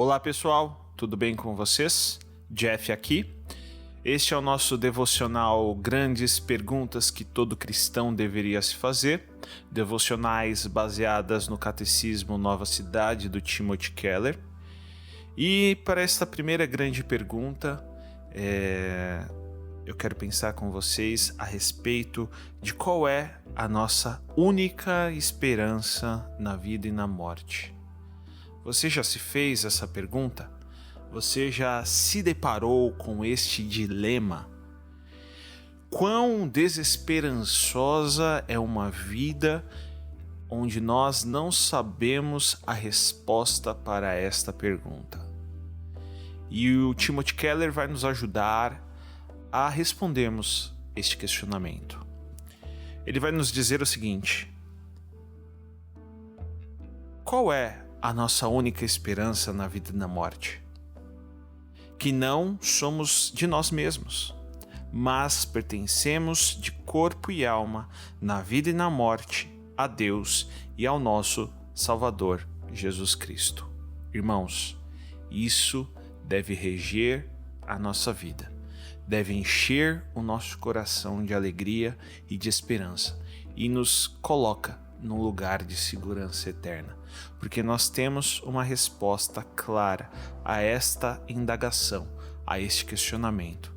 Olá pessoal, tudo bem com vocês? Jeff aqui. Este é o nosso devocional Grandes Perguntas que todo cristão deveria se fazer, devocionais baseadas no Catecismo Nova Cidade do Timothy Keller. E para esta primeira grande pergunta, eu quero pensar com vocês a respeito de qual é a nossa única esperança na vida e na morte. Você já se fez essa pergunta? Você já se deparou com este dilema? Quão desesperançosa é uma vida onde nós não sabemos a resposta para esta pergunta? E o Timothy Keller vai nos ajudar a respondermos este questionamento. Ele vai nos dizer o seguinte: qual é a nossa única esperança na vida e na morte? Que não somos de nós mesmos, mas pertencemos de corpo e alma, na vida e na morte, a Deus e ao nosso Salvador, Jesus Cristo. Irmãos, isso deve reger a nossa vida, deve encher o nosso coração de alegria e de esperança e nos coloca num lugar de segurança eterna, porque nós temos uma resposta clara a esta indagação, a este questionamento.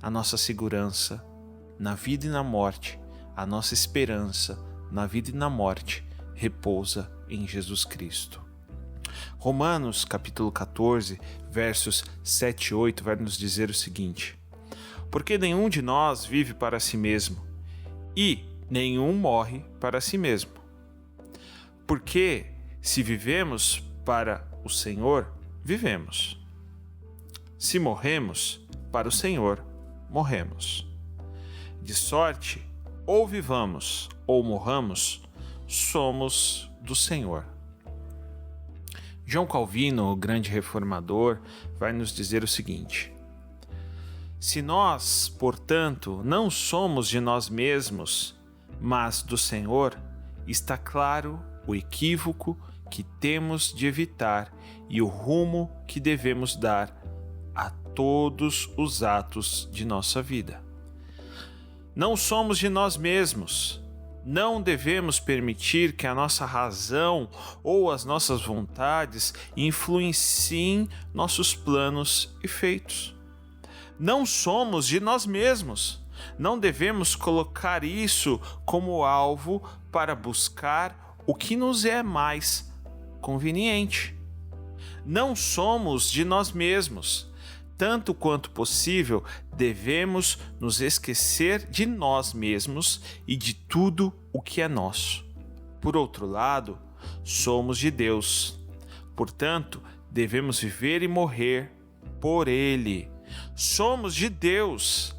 A nossa segurança na vida e na morte, a nossa esperança na vida e na morte repousa em Jesus Cristo. Romanos capítulo 14, versos 7 e 8 vai nos dizer o seguinte: porque nenhum de nós vive para si mesmo, e nenhum morre para si mesmo. Porque se vivemos para o Senhor, vivemos. Se morremos, para o Senhor, morremos. De sorte, ou vivamos ou morramos, somos do Senhor. João Calvino, o grande reformador, vai nos dizer o seguinte: se nós, portanto, não somos de nós mesmos, mas do Senhor, está claro o equívoco que temos de evitar e o rumo que devemos dar a todos os atos de nossa vida. Não somos de nós mesmos. Não devemos permitir que a nossa razão ou as nossas vontades influenciem nossos planos e feitos. Não somos de nós mesmos. Não devemos colocar isso como alvo para buscar o que nos é mais conveniente. Não somos de nós mesmos. Tanto quanto possível, devemos nos esquecer de nós mesmos e de tudo o que é nosso. Por outro lado, somos de Deus. Portanto, devemos viver e morrer por Ele. Somos de Deus.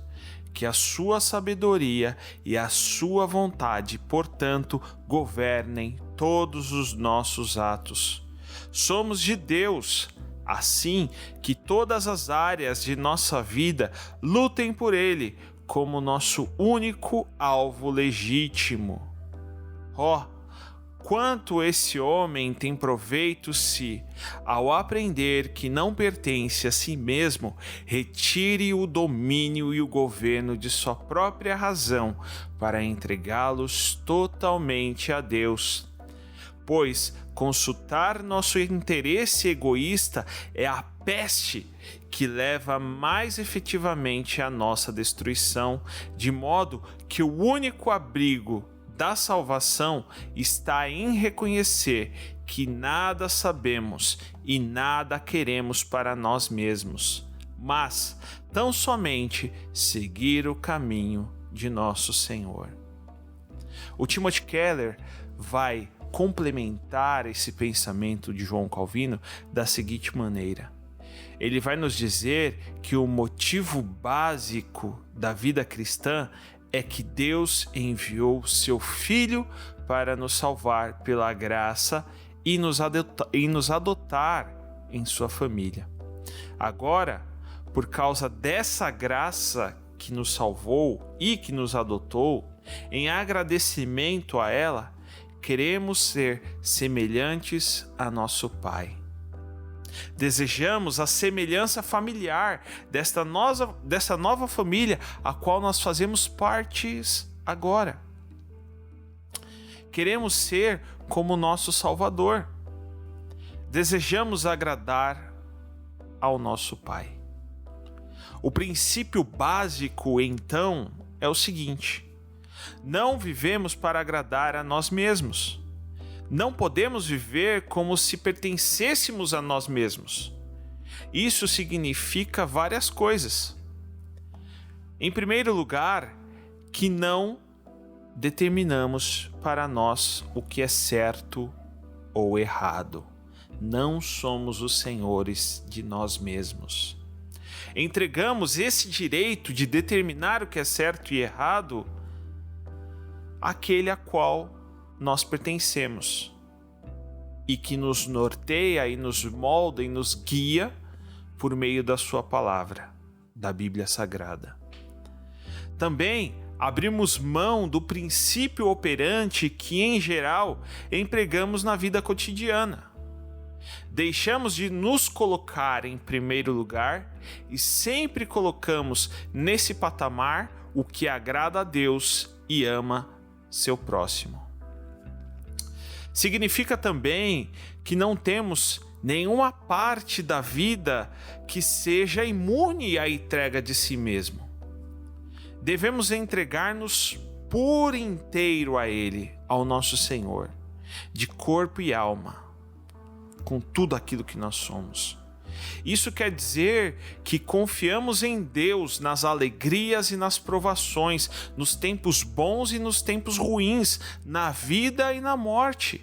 Que a sua sabedoria e a sua vontade, portanto, governem todos os nossos atos. Somos de Deus, assim que todas as áreas de nossa vida lutem por Ele como nosso único alvo legítimo. Quanto esse homem tem proveito se, ao aprender que não pertence a si mesmo, retire o domínio e o governo de sua própria razão para entregá-los totalmente a Deus. Pois consultar nosso interesse egoísta é a peste que leva mais efetivamente à nossa destruição, de modo que o único abrigo da salvação está em reconhecer que nada sabemos e nada queremos para nós mesmos, mas tão somente seguir o caminho de nosso Senhor. O Timothy Keller vai complementar esse pensamento de João Calvino da seguinte maneira: ele vai nos dizer que o motivo básico da vida cristã é que Deus enviou seu Filho para nos salvar pela graça e nos adotar em sua família. Agora, por causa dessa graça que nos salvou e que nos adotou, em agradecimento a ela, queremos ser semelhantes a nosso Pai. Desejamos a semelhança familiar dessa nova família a qual nós fazemos partes agora. Queremos ser como nosso Salvador. Desejamos agradar ao nosso Pai. O princípio básico, então, é o seguinte: não vivemos para agradar a nós mesmos. Não podemos viver como se pertencêssemos a nós mesmos. Isso significa várias coisas. Em primeiro lugar, que não determinamos para nós o que é certo ou errado. Não somos os senhores de nós mesmos. Entregamos esse direito de determinar o que é certo e errado àquele a qual nós pertencemos e que nos norteia e nos molda e nos guia por meio da sua palavra, da Bíblia Sagrada. Também abrimos mão do princípio operante que, em geral, empregamos na vida cotidiana. Deixamos de nos colocar em primeiro lugar e sempre colocamos nesse patamar o que agrada a Deus e ama seu próximo. Significa também que não temos nenhuma parte da vida que seja imune à entrega de si mesmo. Devemos entregar-nos por inteiro a Ele, ao nosso Senhor, de corpo e alma, com tudo aquilo que nós somos. Isso quer dizer que confiamos em Deus nas alegrias e nas provações, nos tempos bons e nos tempos ruins, na vida e na morte.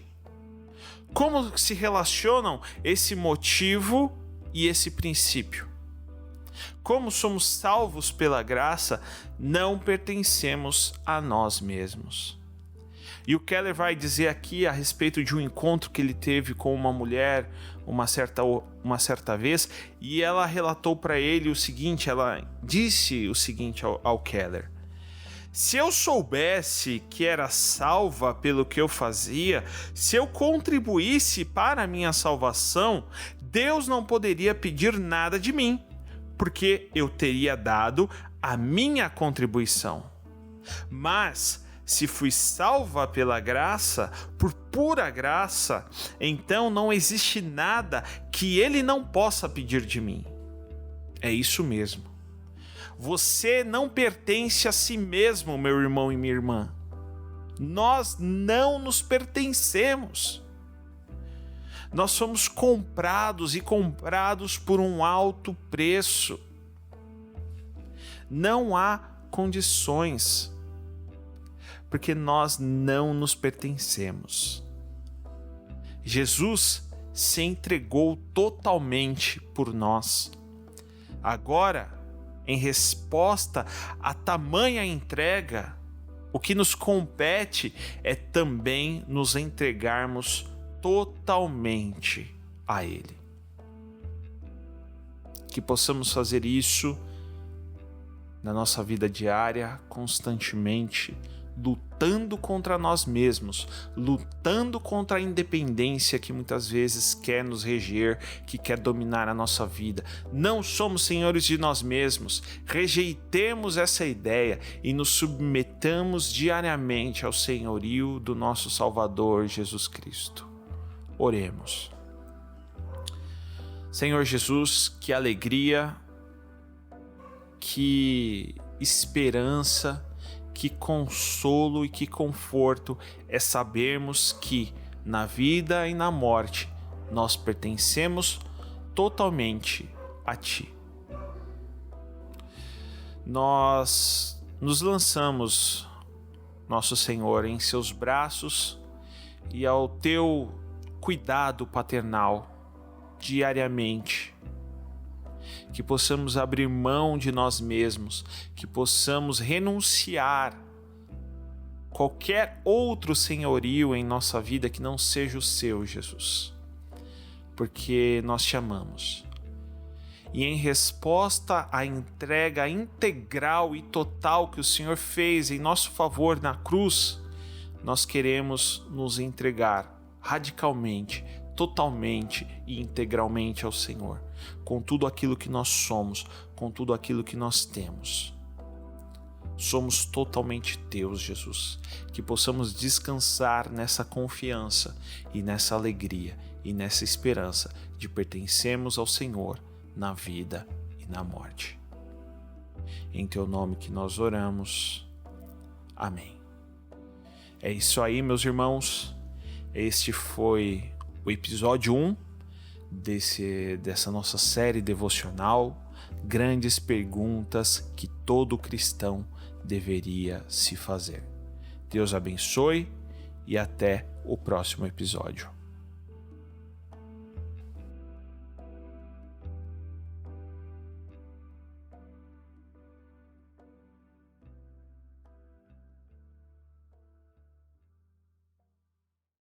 Como se relacionam esse motivo e esse princípio? Como somos salvos pela graça, não pertencemos a nós mesmos. E o Keller vai dizer aqui a respeito de um encontro que ele teve com uma mulher uma certa vez, e ela relatou para ele o seguinte, ela disse o seguinte ao Keller: se eu soubesse que era salva pelo que eu fazia, se eu contribuísse para a minha salvação, Deus não poderia pedir nada de mim, porque eu teria dado a minha contribuição. Mas se fui salva pela graça, por pura graça, então não existe nada que Ele não possa pedir de mim. É isso mesmo. Você não pertence a si mesmo, meu irmão e minha irmã. Nós não nos pertencemos. Nós somos comprados e comprados por um alto preço. Não há condições, porque nós não nos pertencemos. Jesus se entregou totalmente por nós. Agora, em resposta a tamanha entrega, o que nos compete é também nos entregarmos totalmente a Ele. Que possamos fazer isso na nossa vida diária, constantemente, lutando contra nós mesmos, lutando contra a independência que muitas vezes quer nos reger, que quer dominar a nossa vida. Não somos senhores de nós mesmos. Rejeitemos essa ideia e nos submetamos diariamente ao senhorio do nosso Salvador Jesus Cristo. Oremos. Senhor Jesus, que alegria, que esperança, que consolo e que conforto é sabermos que na vida e na morte nós pertencemos totalmente a Ti. Nós nos lançamos, nosso Senhor, em Seus braços e ao Teu cuidado paternal diariamente. Que possamos abrir mão de nós mesmos, que possamos renunciar qualquer outro senhorio em nossa vida que não seja o Seu, Jesus, porque nós Te amamos. E em resposta à entrega integral e total que o Senhor fez em nosso favor na cruz, nós queremos nos entregar radicalmente, totalmente e integralmente ao Senhor, com tudo aquilo que nós somos, com tudo aquilo que nós temos. Somos totalmente teus, Jesus, que possamos descansar nessa confiança e nessa alegria e nessa esperança de pertencermos ao Senhor na vida e na morte. Em teu nome que nós oramos. Amém. É isso aí, meus irmãos. Este foi o episódio 1 dessa nossa série devocional, Grandes Perguntas que todo cristão deveria se fazer. Deus abençoe e até o próximo episódio.